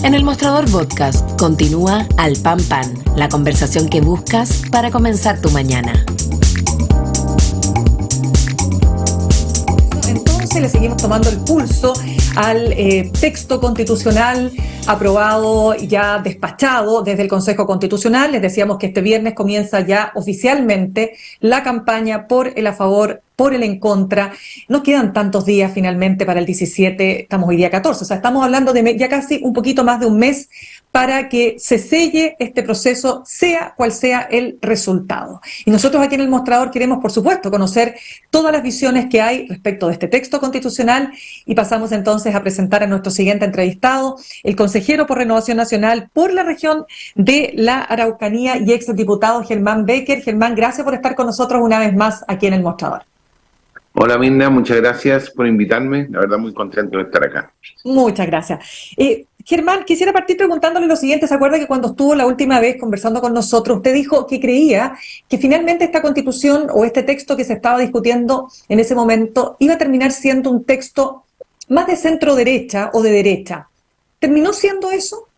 En el Mostrador Podcast continúa Al Pan Pan, la conversación que buscas para comenzar tu mañana. Entonces le seguimos tomando el pulso al texto constitucional aprobado, ya despachado desde el Consejo Constitucional. Les decíamos que este viernes comienza ya oficialmente la campaña por el a favor, por el en contra. No quedan tantos días finalmente para el 17, estamos hoy día 14, o sea, estamos hablando de ya casi un poquito más de un mes para que se selle este proceso, sea cual sea el resultado. Y nosotros aquí en el Mostrador queremos, por supuesto, conocer todas las visiones que hay respecto de este texto constitucional y pasamos entonces a presentar a nuestro siguiente entrevistado, el consejero por Renovación Nacional por la región de la Araucanía y exdiputado Germán Becker. Germán, gracias por estar con nosotros una vez más aquí en el Mostrador. Hola Mirna, muchas gracias por invitarme, la verdad muy contento de estar acá. Muchas gracias. Germán, quisiera partir preguntándole lo siguiente. ¿Se acuerda que cuando estuvo la última vez conversando con nosotros, usted dijo que creía que finalmente esta constitución o este texto que se estaba discutiendo en ese momento iba a terminar siendo un texto más de centro derecha o de derecha? ¿Terminó siendo eso?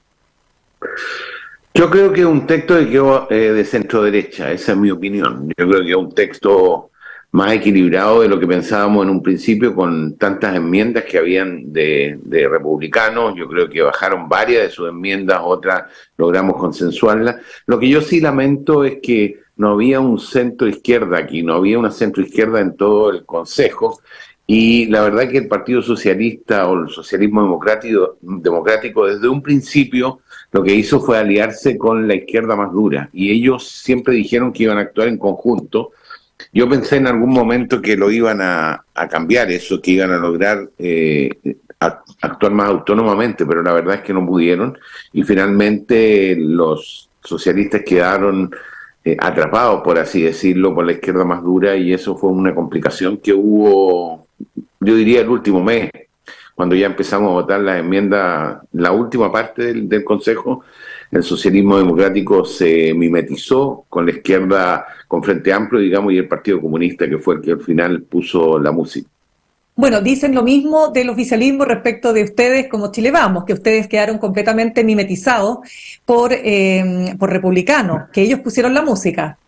Yo creo que es un texto que quedó de centro derecha, esa es mi opinión. Yo creo que es un texto más equilibrado de lo que pensábamos en un principio, con tantas enmiendas que habían de republicanos. Yo creo que bajaron varias de sus enmiendas, otras logramos consensuarlas. Lo que yo sí lamento es que no había un centro izquierda aquí, no había una centro izquierda en todo el Consejo, y la verdad que el Partido Socialista o el socialismo democrático desde un principio lo que hizo fue aliarse con la izquierda más dura, y ellos siempre dijeron que iban a actuar en conjunto. Yo pensé en algún momento que lo iban a cambiar eso, que iban a lograr actuar más autónomamente, pero la verdad es que no pudieron, y finalmente los socialistas quedaron atrapados, por así decirlo, por la izquierda más dura, y eso fue una complicación que hubo, yo diría, el último mes, cuando ya empezamos a votar las enmiendas, la última parte del Consejo. El socialismo democrático se mimetizó con la izquierda, con Frente Amplio, digamos, y el Partido Comunista, que fue el que al final puso la música. Bueno, dicen lo mismo del oficialismo respecto de ustedes como Chile Vamos, que ustedes quedaron completamente mimetizados por republicanos, que ellos pusieron la música.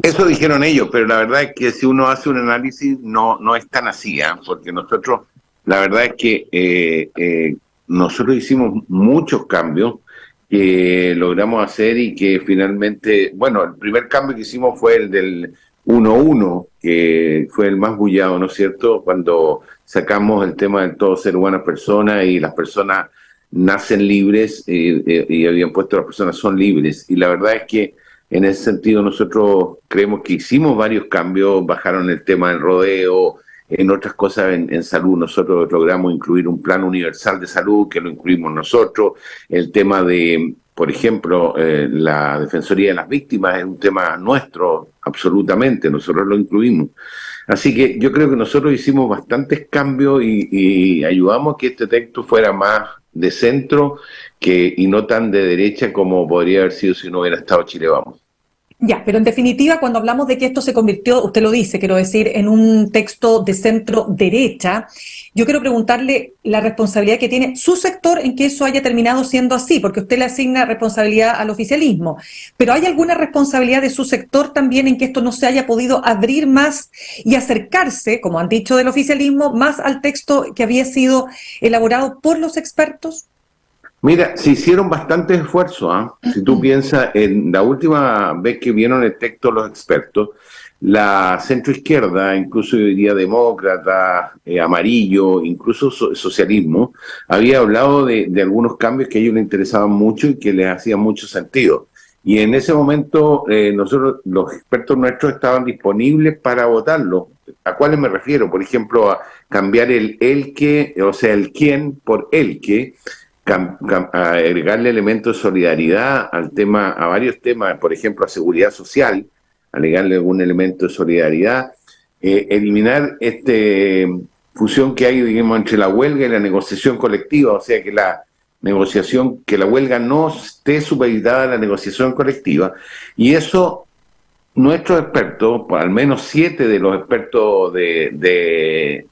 Eso dijeron ellos, pero la verdad es que si uno hace un análisis no es tan así, porque nosotros, la verdad es que nosotros hicimos muchos cambios que logramos hacer y que finalmente, bueno, el primer cambio que hicimos fue el del 1-1, que fue el más bullado, ¿no es cierto?, cuando sacamos el tema del todo ser humana persona y las personas nacen libres y habían puesto las personas son libres, y la verdad es que en ese sentido nosotros creemos que hicimos varios cambios, bajaron el tema del rodeo, en otras cosas en salud nosotros logramos incluir un plan universal de salud que lo incluimos nosotros, el tema de, por ejemplo, la Defensoría de las Víctimas es un tema nuestro, absolutamente, nosotros lo incluimos. Así que yo creo que nosotros hicimos bastantes cambios y ayudamos a que este texto fuera más de centro y no tan de derecha como podría haber sido si no hubiera estado Chile Vamos. Ya, pero en definitiva, cuando hablamos de que esto se convirtió, usted lo dice, quiero decir, en un texto de centro derecha, yo quiero preguntarle la responsabilidad que tiene su sector en que eso haya terminado siendo así, porque usted le asigna responsabilidad al oficialismo, pero ¿hay alguna responsabilidad de su sector también en que esto no se haya podido abrir más y acercarse, como han dicho del oficialismo, más al texto que había sido elaborado por los expertos? Mira, se hicieron bastantes esfuerzos, Si tú piensas, en la última vez que vieron el texto los expertos, la centroizquierda, incluso yo diría demócrata, amarillo, incluso socialismo, había hablado de algunos cambios que a ellos les interesaban mucho y que les hacían mucho sentido. Y en ese momento nosotros, los expertos nuestros, estaban disponibles para votarlo. ¿A cuáles me refiero? Por ejemplo, a cambiar el que, o sea, el quién por el que, agregarle elementos de solidaridad al tema, a varios temas, por ejemplo, a seguridad social, agregarle algún elemento de solidaridad, eliminar fusión que hay, digamos, entre la huelga y la negociación colectiva, o sea, que la huelga no esté supeditada a la negociación colectiva, y eso nuestros expertos, al menos 7 de los expertos de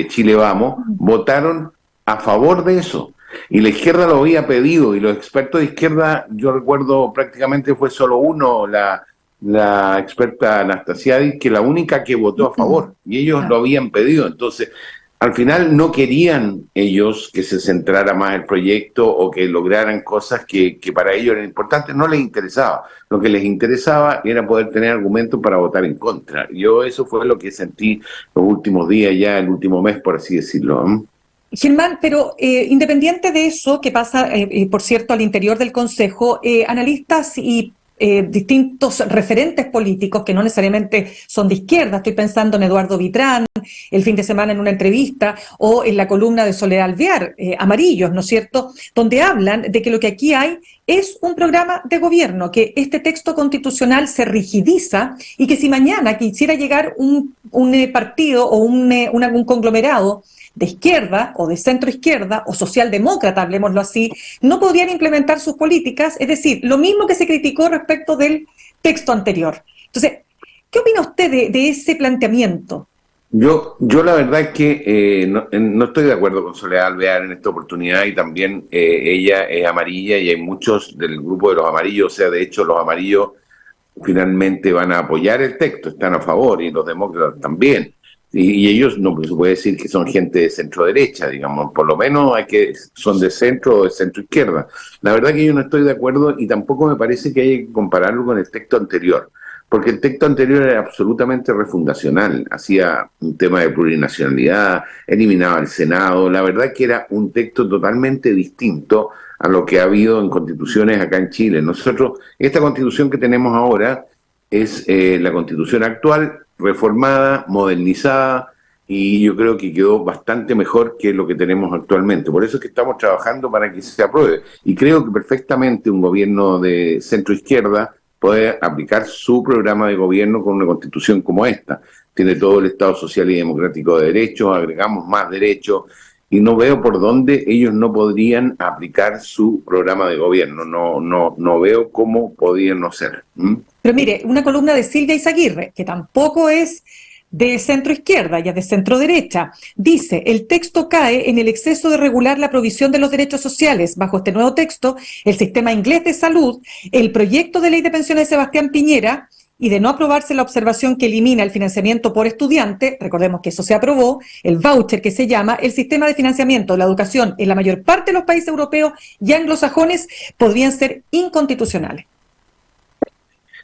Chile Vamos, votaron a favor de eso. Y la izquierda lo había pedido, y los expertos de izquierda, yo recuerdo prácticamente fue solo uno, la experta Anastasiadis, que la única que votó a favor, y ellos lo habían pedido. Entonces, al final no querían ellos que se centrara más el proyecto o que lograran cosas que para ellos eran importantes, no les interesaba. Lo que les interesaba era poder tener argumentos para votar en contra. Yo eso fue lo que sentí los últimos días, ya el último mes, por así decirlo. Germán, pero independiente de eso, que pasa, por cierto, al interior del Consejo, analistas y distintos referentes políticos que no necesariamente son de izquierda, estoy pensando en Eduardo Vitrán, el fin de semana en una entrevista, o en la columna de Soledad Alvear, Amarillos, ¿no es cierto?, donde hablan de que lo que aquí hay es un programa de gobierno, que este texto constitucional se rigidiza y que si mañana quisiera llegar un partido o un conglomerado de izquierda o de centro izquierda o socialdemócrata, hablemoslo así, no podrían implementar sus políticas, es decir, lo mismo que se criticó respecto del texto anterior. Entonces, ¿qué opina usted de ese planteamiento? Yo la verdad es que no estoy de acuerdo con Soledad Alvear en esta oportunidad, y también ella es amarilla y hay muchos del grupo de los amarillos, o sea, de hecho los amarillos finalmente van a apoyar el texto, están a favor, y los demócratas también. Y ellos no se puede decir que son gente de centro derecha, digamos, por lo menos son de centro o de centro izquierda. La verdad que yo no estoy de acuerdo, y tampoco me parece que haya que compararlo con el texto anterior, porque el texto anterior era absolutamente refundacional, hacía un tema de plurinacionalidad, eliminaba el Senado. La verdad que era un texto totalmente distinto a lo que ha habido en constituciones acá en Chile. Nosotros, esta constitución que tenemos ahora es la constitución actual, reformada, modernizada, y yo creo que quedó bastante mejor que lo que tenemos actualmente. Por eso es que estamos trabajando para que se apruebe, y creo que perfectamente un gobierno de centro-izquierda puede aplicar su programa de gobierno con una constitución como esta. Tiene todo el Estado social y democrático de derechos, agregamos más derechos, y no veo por dónde ellos no podrían aplicar su programa de gobierno. No veo cómo podrían no ser. Pero mire, una columna de Silvia Izaguirre, que tampoco es de centro izquierda, ya de centro derecha, dice: el texto cae en el exceso de regular la provisión de los derechos sociales. Bajo este nuevo texto, el sistema inglés de salud, el proyecto de ley de pensiones de Sebastián Piñera, y de no aprobarse la observación que elimina el financiamiento por estudiante, recordemos que eso se aprobó, el voucher que se llama, el sistema de financiamiento de la educación en la mayor parte de los países europeos y anglosajones podrían ser inconstitucionales.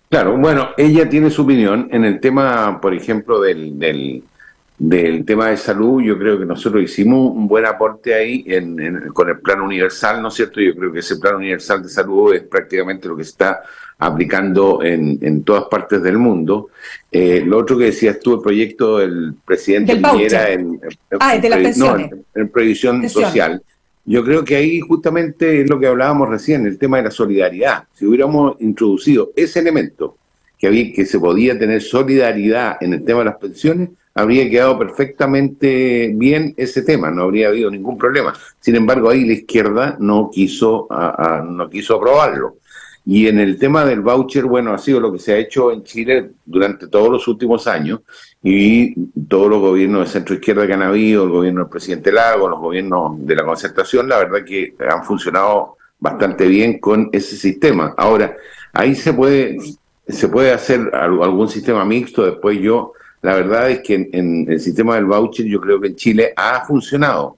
Claro, bueno, ella tiene su opinión en el tema, por ejemplo, del tema de salud. Yo creo que nosotros hicimos un buen aporte ahí con el Plan Universal, ¿no es cierto? Yo creo que ese Plan Universal de Salud es prácticamente lo que se está aplicando en todas partes del mundo. Lo otro que decías tú, el proyecto del presidente Piñera de las pensiones. En previsión social. Yo creo que ahí justamente es lo que hablábamos recién, el tema de la solidaridad. Si hubiéramos introducido ese elemento, que se podía tener solidaridad en el tema de las pensiones, habría quedado perfectamente bien ese tema, no habría habido ningún problema. Sin embargo, ahí la izquierda no quiso aprobarlo. Y en el tema del voucher, bueno, ha sido lo que se ha hecho en Chile durante todos los últimos años, y todos los gobiernos de centro izquierda que han habido, el gobierno del presidente Lago, los gobiernos de la Concertación, la verdad que han funcionado bastante bien con ese sistema. Ahora, ahí se puede hacer algún sistema mixto. Después la verdad es que en el sistema del voucher yo creo que en Chile ha funcionado,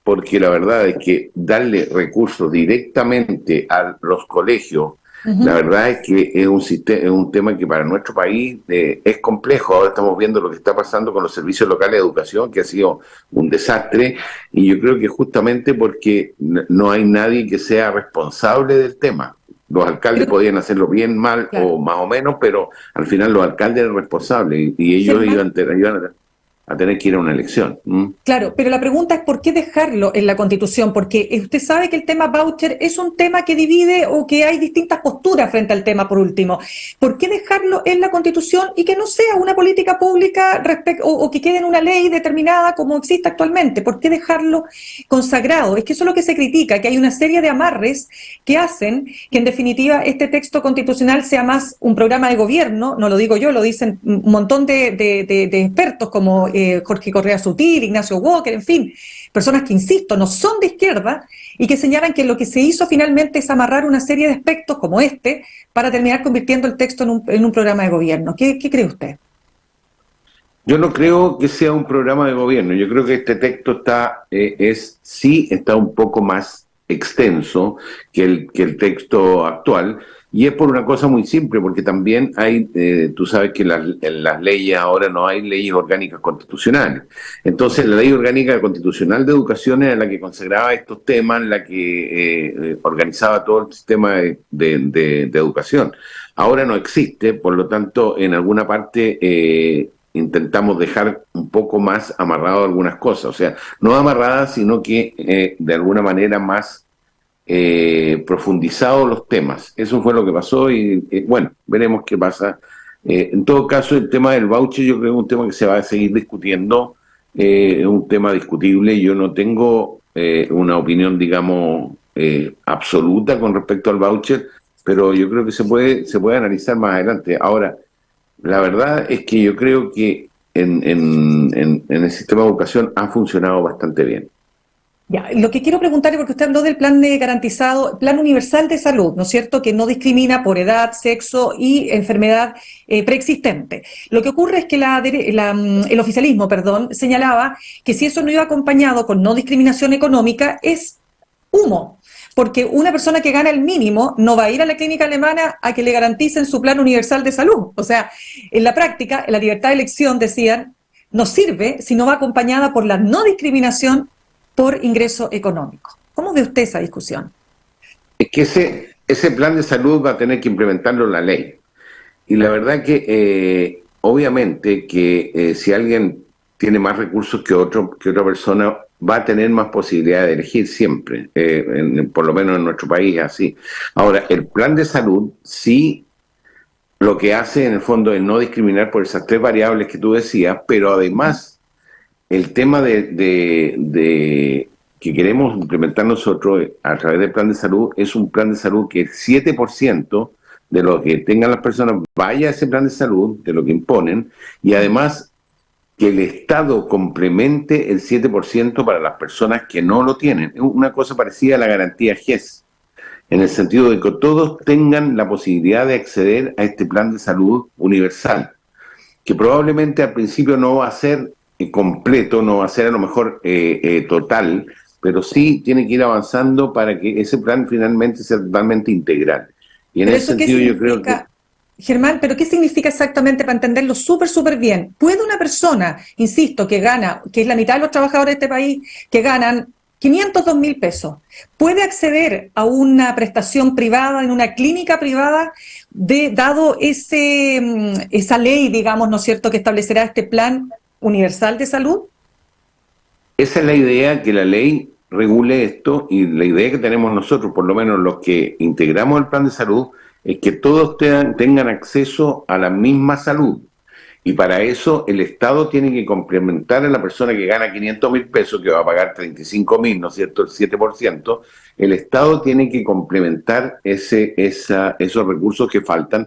porque la verdad es que darle recursos directamente a los colegios, la verdad es que es un tema que para nuestro país es complejo. Ahora estamos viendo lo que está pasando con los servicios locales de educación, que ha sido un desastre, y yo creo que justamente porque no hay nadie que sea responsable del tema. Los alcaldes podían hacerlo bien, mal, claro, o más o menos, pero al final los alcaldes eran responsables, y ellos iban a tener que ir a una elección. Claro, pero la pregunta es ¿por qué dejarlo en la Constitución? Porque usted sabe que el tema voucher es un tema que divide, o que hay distintas posturas frente al tema, por último. ¿Por qué dejarlo en la Constitución y que no sea una política pública o que quede en una ley determinada como existe actualmente? ¿Por qué dejarlo consagrado? Es que eso es lo que se critica, que hay una serie de amarres que hacen que en definitiva este texto constitucional sea más un programa de gobierno. No lo digo yo, lo dicen un montón de expertos como Jorge Correa Sutil, Ignacio Walker, en fin, personas que, insisto, no son de izquierda y que señalan que lo que se hizo finalmente es amarrar una serie de aspectos como este para terminar convirtiendo el texto en un programa de gobierno. ¿Qué cree usted? Yo no creo que sea un programa de gobierno. Yo creo que este texto está un poco más extenso que el texto actual, y es por una cosa muy simple, porque también hay, tú sabes que en las leyes ahora no hay leyes orgánicas constitucionales. Entonces la ley orgánica constitucional de educación era la que consagraba estos temas, la que organizaba todo el sistema de educación. Ahora no existe, por lo tanto, en alguna parte intentamos dejar un poco más amarrado algunas cosas, o sea, no amarradas, sino que de alguna manera más profundizado los temas. Eso fue lo que pasó y bueno, veremos qué pasa. En todo caso, el tema del voucher yo creo que es un tema que se va a seguir discutiendo, es un tema discutible. Yo no tengo una opinión, digamos, absoluta con respecto al voucher, pero yo creo que se puede analizar más adelante. Ahora, la verdad es que yo creo que en el sistema de educación ha funcionado bastante bien. Ya, lo que quiero preguntarle, porque usted habló del plan garantizado, plan universal de salud, ¿no es cierto?, que no discrimina por edad, sexo y enfermedad preexistente. Lo que ocurre es que el oficialismo, señalaba que si eso no iba acompañado con no discriminación económica, es humo. Porque una persona que gana el mínimo no va a ir a la clínica alemana a que le garanticen su plan universal de salud. O sea, en la práctica, la libertad de elección, decían, no sirve si no va acompañada por la no discriminación por ingreso económico. ¿Cómo ve usted esa discusión? Es que ese plan de salud va a tener que implementarlo en la ley. Y la verdad que obviamente que si alguien tiene más recursos que otra persona, va a tener más posibilidad de elegir siempre, por lo menos en nuestro país así. Ahora, el plan de salud sí lo que hace en el fondo es no discriminar por esas tres variables que tú decías, pero además el tema de que queremos implementar nosotros a través del plan de salud es un plan de salud que el 7% de lo que tengan las personas vaya a ese plan de salud, de lo que imponen, y además que el Estado complemente el 7% para las personas que no lo tienen. Es una cosa parecida a la garantía GES, en el sentido de que todos tengan la posibilidad de acceder a este plan de salud universal, que probablemente al principio no va a ser completo, no va a ser a lo mejor total, pero sí tiene que ir avanzando para que ese plan finalmente sea totalmente integral. Y en ese sentido yo creo que... Germán, ¿pero qué significa exactamente para entenderlo súper bien? ¿Puede una persona, insisto, que gana, que es la mitad de los trabajadores de este país, que ganan 502.000 pesos, puede acceder a una prestación privada en una clínica privada, dado esa ley, digamos, ¿no es cierto?, que establecerá este plan universal de salud? Esa es la idea, que la ley regule esto, y la idea que tenemos nosotros, por lo menos los que integramos el plan de salud, es que todos tengan acceso a la misma salud. Y para eso el Estado tiene que complementar a la persona que gana 500.000 pesos, que va a pagar 35.000, ¿no es cierto?, el 7%. El Estado tiene que complementar esos recursos que faltan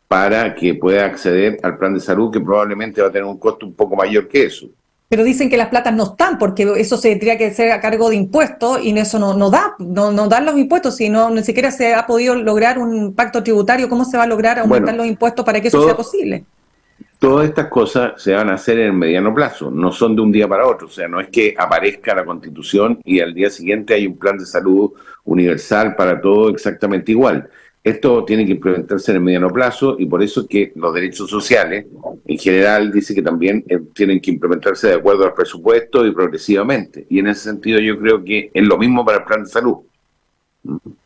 para que pueda acceder al plan de salud, que probablemente va a tener un costo un poco mayor que eso. Pero dicen que las platas no están, porque eso se tendría que hacer a cargo de impuestos, y eso no dan los impuestos, si ni siquiera se ha podido lograr un pacto tributario. ¿Cómo se va a lograr aumentar los impuestos para que eso sea posible? Todas estas cosas se van a hacer en el mediano plazo, no son de un día para otro. O sea, no es que aparezca la Constitución y al día siguiente hay un plan de salud universal para todo exactamente igual. Esto tiene que implementarse en el mediano plazo, y por eso es que los derechos sociales, en general, dice que también tienen que implementarse de acuerdo al presupuesto y progresivamente. Y en ese sentido yo creo que es lo mismo para el plan de salud.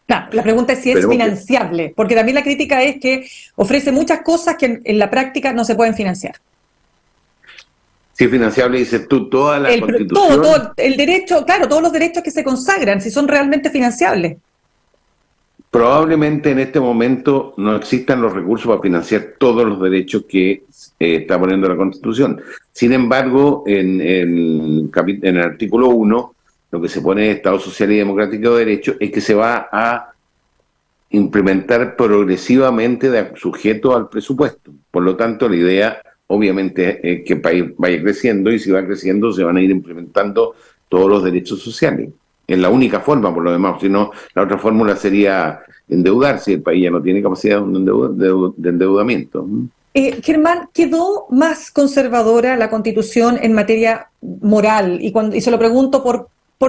Claro, la pregunta es si es financiable, porque también la crítica es que ofrece muchas cosas que en la práctica no se pueden financiar. Si es financiable, dices tú, toda la Constitución... Todo el derecho, claro, todos los derechos que se consagran, si son realmente financiables. Probablemente en este momento no existan los recursos para financiar todos los derechos que está poniendo la Constitución. Sin embargo, en el artículo 1, lo que se pone de Estado Social y Democrático de Derecho es que se va a implementar progresivamente sujeto al presupuesto. Por lo tanto, la idea, obviamente, es que el país vaya creciendo, y si va creciendo se van a ir implementando todos los derechos sociales. Es la única forma, por lo demás, si no, la otra fórmula sería endeudarse, el país ya no tiene capacidad de endeudamiento. Germán, ¿quedó más conservadora la Constitución en materia moral? Y se lo pregunto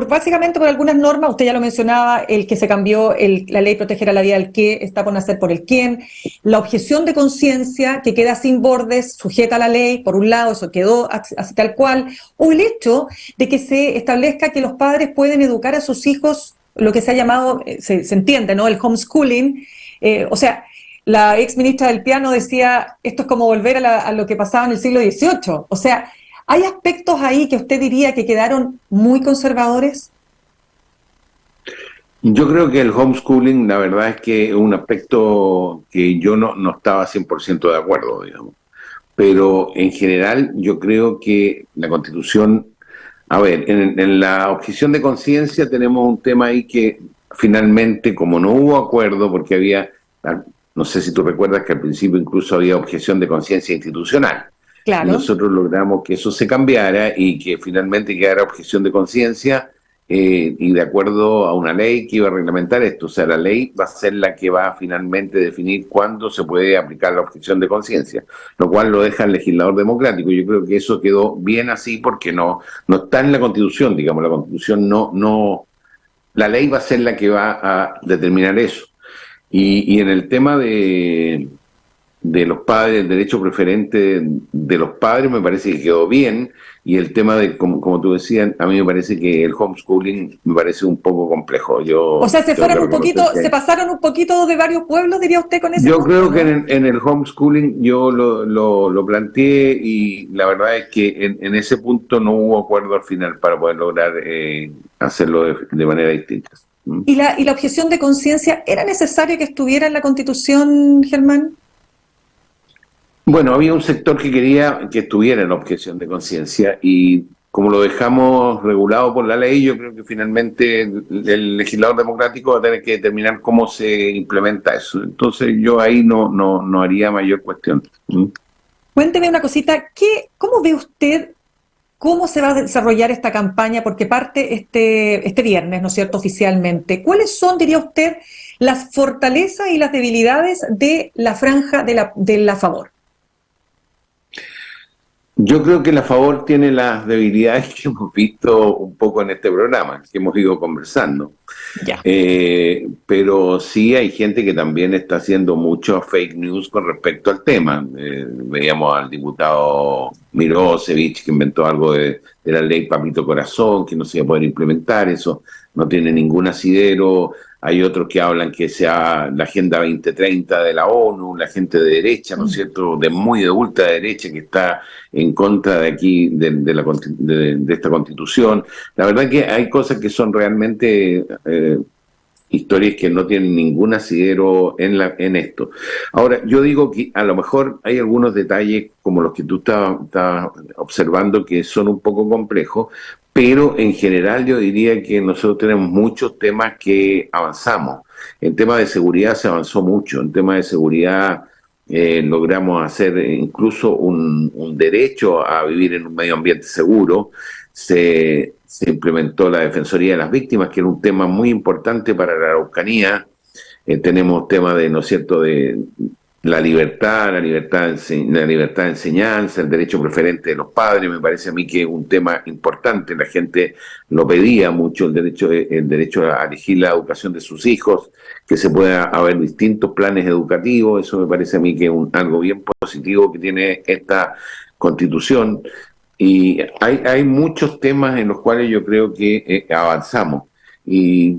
básicamente por algunas normas. Usted ya lo mencionaba, el que se cambió, la ley protegerá la vida del que, está por nacer por el quién, la objeción de conciencia que queda sin bordes, sujeta a la ley, por un lado, eso quedó así tal cual, o el hecho de que se establezca que los padres pueden educar a sus hijos, lo que se ha llamado, se entiende, ¿no?, el homeschooling, o sea, la ex ministra del Piano decía, esto es como volver a lo que pasaba en el siglo XVIII. O sea, ¿hay aspectos ahí que usted diría que quedaron muy conservadores? Yo creo que el homeschooling, la verdad es que es un aspecto que yo no estaba 100% de acuerdo, digamos. Pero en general yo creo que la Constitución, a ver, en la objeción de conciencia tenemos un tema ahí que finalmente, como no hubo acuerdo, porque había... No sé si tú recuerdas que al principio incluso había objeción de conciencia institucional. Claro. Y nosotros logramos que eso se cambiara y que finalmente quedara objeción de conciencia y de acuerdo a una ley que iba a reglamentar esto. O sea, la ley va a ser la que va a finalmente definir cuándo se puede aplicar la objeción de conciencia, lo cual lo deja el legislador democrático. Yo creo que eso quedó bien así porque no está en la Constitución, digamos, la Constitución la ley va a ser la que va a determinar eso. Y en el tema de los padres, el derecho preferente de los padres me parece que quedó bien, y el tema de, como tú decías, a mí me parece que el homeschooling me parece un poco complejo. O sea, se pasaron un poquito de varios pueblos, diría usted, con ese Yo punto, creo ¿no? que en el homeschooling yo lo planteé y la verdad es que en ese punto no hubo acuerdo al final para poder lograr hacerlo de manera distinta. ¿Y la objeción de conciencia era necesario que estuviera en la Constitución, Germán? Bueno, había un sector que quería que estuviera en la objeción de conciencia y como lo dejamos regulado por la ley, yo creo que finalmente el legislador democrático va a tener que determinar cómo se implementa eso. Entonces yo ahí no haría mayor cuestión. Cuénteme una cosita, ¿cómo ve usted cómo se va a desarrollar esta campaña? Porque parte este viernes, ¿no es cierto?, oficialmente. ¿Cuáles son, diría usted, las fortalezas y las debilidades de la franja de la favor? Yo creo que la favor tiene las debilidades que hemos visto un poco en este programa, que hemos ido conversando. Ya. Pero sí hay gente que también está haciendo mucho fake news con respecto al tema. Veíamos al diputado Mirosevic que inventó algo de la ley Papito Corazón, que no se iba a poder implementar, eso no tiene ningún asidero. Hay otros que hablan que sea la Agenda 2030 de la ONU, la gente de derecha, ¿no es cierto?, de ultraderecha que está en contra de aquí, de esta Constitución. La verdad que hay cosas que son realmente historias que no tienen ningún asidero en esto. Ahora, yo digo que a lo mejor hay algunos detalles como los que tú estabas observando que son un poco complejos, pero en general yo diría que nosotros tenemos muchos temas que avanzamos. En tema de seguridad se avanzó mucho, en tema de seguridad logramos hacer incluso un derecho a vivir en un medio ambiente seguro. Se implementó la Defensoría de las Víctimas, que era un tema muy importante para la Araucanía. Tenemos tema de, ¿no es cierto?, de la libertad de enseñanza, el derecho preferente de los padres. Me parece a mí que es un tema importante. La gente lo pedía mucho, el derecho a elegir la educación de sus hijos, que se pueda haber distintos planes educativos. Eso me parece a mí que es algo bien positivo que tiene esta Constitución. Y hay muchos temas en los cuales yo creo que avanzamos. Y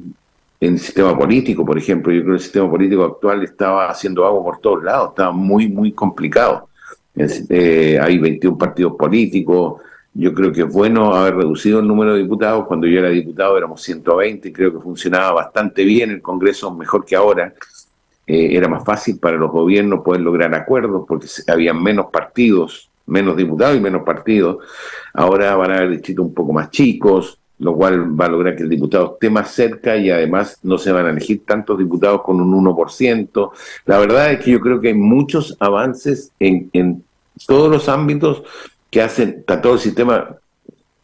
en el sistema político, por ejemplo, yo creo que el sistema político actual estaba haciendo agua por todos lados, estaba muy, muy complicado. Hay 21 partidos políticos. Yo creo que es bueno haber reducido el número de diputados. Cuando yo era diputado éramos 120, creo que funcionaba bastante bien el Congreso, mejor que ahora. Era más fácil para los gobiernos poder lograr acuerdos porque había menos partidos, menos diputados y menos partidos. Ahora van a haber distritos un poco más chicos, lo cual va a lograr que el diputado esté más cerca y además no se van a elegir tantos diputados con un 1%. La verdad es que yo creo que hay muchos avances en todos los ámbitos que hacen, está todo el sistema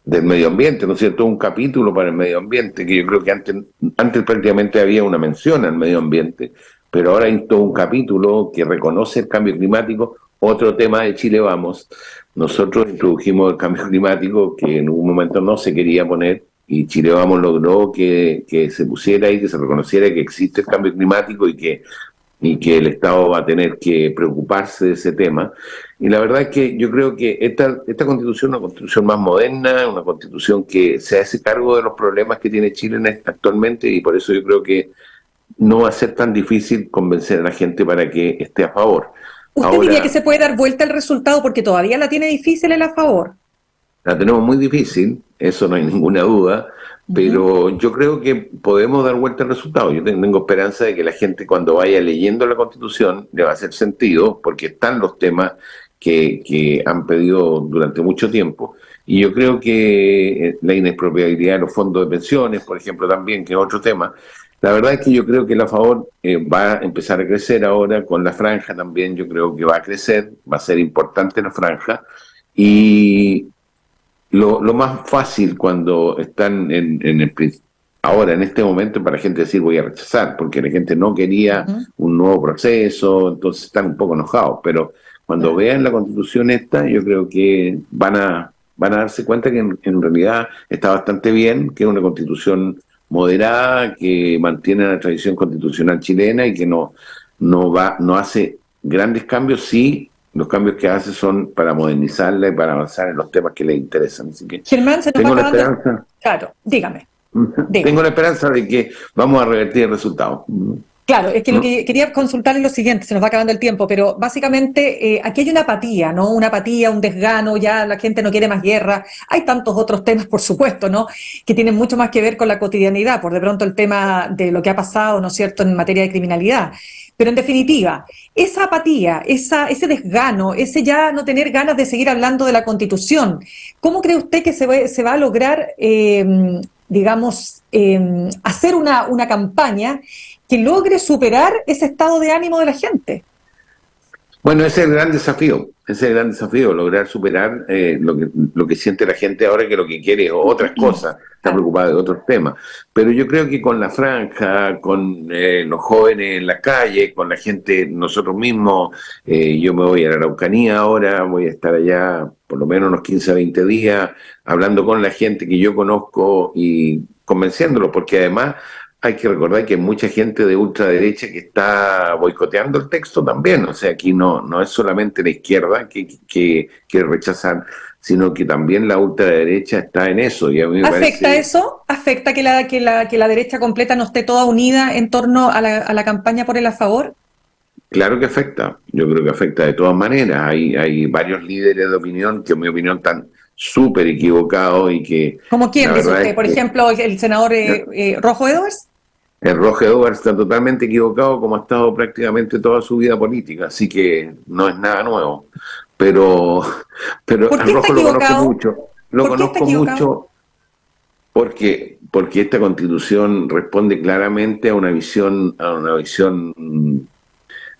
del medio ambiente, ¿no es cierto? Un capítulo para el medio ambiente, que yo creo que antes prácticamente había una mención al medio ambiente, pero ahora hay todo un capítulo que reconoce el cambio climático. Otro tema de Chile Vamos, nosotros introdujimos el cambio climático que en un momento no se quería poner, y Chile Vamos logró que se pusiera y que se reconociera que existe el cambio climático y que el Estado va a tener que preocuparse de ese tema. Y la verdad es que yo creo que esta constitución es una constitución más moderna, una constitución que se hace cargo de los problemas que tiene Chile actualmente, y por eso yo creo que no va a ser tan difícil convencer a la gente para que esté a favor. ¿Usted diría que se puede dar vuelta el resultado porque todavía la tiene difícil el a favor? La tenemos muy difícil, eso no hay ninguna duda, pero yo creo que podemos dar vuelta al resultado. Yo tengo esperanza de que la gente, cuando vaya leyendo la Constitución, le va a hacer sentido, porque están los temas que han pedido durante mucho tiempo. Y yo creo que la inexpropiabilidad de los fondos de pensiones, por ejemplo, también, que es otro tema. La verdad es que yo creo que el a favor va a empezar a crecer ahora, con la franja también yo creo que va a crecer, va a ser importante la franja. Y lo más fácil cuando están ahora en este momento para la gente decir voy a rechazar, porque la gente no quería un nuevo proceso, entonces están un poco enojados, pero cuando vean la Constitución yo creo que van a darse cuenta que en realidad está bastante bien, que es una Constitución moderada, que mantiene la tradición constitucional chilena y que no hace grandes cambios. Sí, los cambios que hace son para modernizarla y para avanzar en los temas que le interesan. Así que Germán, se nos tengo va la acabando... esperanza. Claro, dígame. Tengo la esperanza de que vamos a revertir el resultado. Claro, es que lo que quería consultar es lo siguiente, se nos va acabando el tiempo, pero básicamente aquí hay una apatía, ¿no? Una apatía, un desgano, ya la gente no quiere más guerra. Hay tantos otros temas, por supuesto, ¿no? Que tienen mucho más que ver con la cotidianidad, por de pronto el tema de lo que ha pasado, ¿no es cierto?, en materia de criminalidad. Pero en definitiva, esa apatía, ese desgano, ese ya no tener ganas de seguir hablando de la Constitución, ¿cómo cree usted que se va a lograr, hacer una campaña que logre superar ese estado de ánimo de la gente? Bueno, ese es el gran desafío, lograr superar lo que siente la gente ahora, que lo que quiere es otras cosas, está preocupada de otros temas. Pero yo creo que con la franja, con los jóvenes en la calle, con la gente, nosotros mismos, yo me voy a la Araucanía ahora, voy a estar allá por lo menos unos 15 a 20 días, hablando con la gente que yo conozco y convenciéndolo, porque además hay que recordar que hay mucha gente de ultraderecha que está boicoteando el texto también. O sea, aquí no es solamente la izquierda que rechazan, sino que también la ultraderecha está en eso. Y a mí me ¿Afecta parece... eso? ¿Afecta que la derecha completa no esté toda unida en torno a la campaña por el a favor? Claro que afecta. Yo creo que afecta de todas maneras. Hay varios líderes de opinión que, en mi opinión, están súper equivocados y que... ¿Como quién, dice usted? Por ejemplo, el senador Rojo Edwards. El Rojo Edwards está totalmente equivocado, como ha estado prácticamente toda su vida política, así que no es nada nuevo. Pero ¿Por qué al Rojo está lo conozco equivocado? mucho. Lo conozco mucho porque esta Constitución responde claramente a una visión,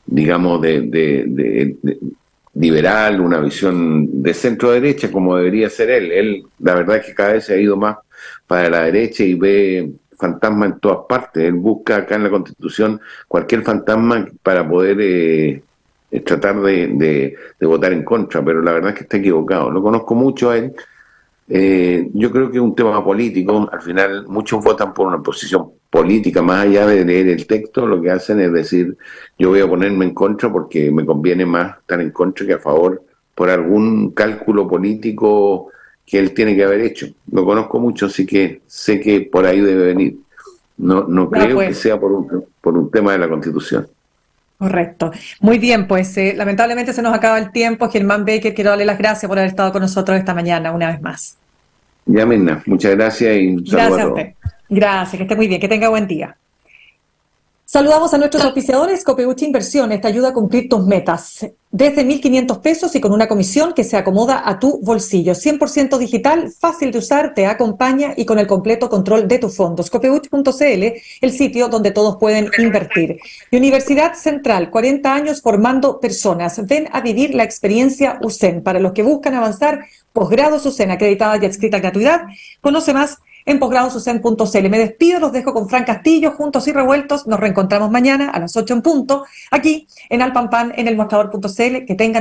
digamos, de liberal, una visión de centro derecha, como debería ser él. Él, la verdad es que cada vez se ha ido más para la derecha y ve fantasma en todas partes. Él busca acá en la Constitución cualquier fantasma para poder tratar de votar en contra, pero la verdad es que está equivocado. Lo conozco mucho a él. Yo creo que es un tema político. Al final muchos votan por una posición política, más allá de leer el texto. Lo que hacen es decir, yo voy a ponerme en contra porque me conviene más estar en contra que a favor, por algún cálculo político que él tiene que haber hecho. Lo conozco mucho, así que sé que por ahí debe venir. No creo que sea por un tema de la Constitución. Correcto. Muy bien, pues lamentablemente se nos acaba el tiempo. Germán Baker, quiero darle las gracias por haber estado con nosotros esta mañana una vez más. Ya, Mirna, muchas gracias y un saludo a todos. Gracias a usted. Gracias, que esté muy bien, que tenga buen día. Saludamos a nuestros auspiciadores. Copeuchi Inversiones te ayuda a cumplir tus metas. Desde 1.500 pesos y con una comisión que se acomoda a tu bolsillo. 100% digital, fácil de usar, te acompaña y con el completo control de tus fondos. Copeuchi.cl, el sitio donde todos pueden invertir. Y Universidad Central, 40 años formando personas. Ven a vivir la experiencia USEN. Para los que buscan avanzar Posgrado SUSEN, acreditada y adscrita a gratuidad. Conoce más en posgradosusen.cl. Me despido, los dejo con Fran Castillo, Juntos y Revueltos. Nos reencontramos mañana a las 8 en punto, aquí en Al Pan Pan, en elmostrador.cl. Que tengan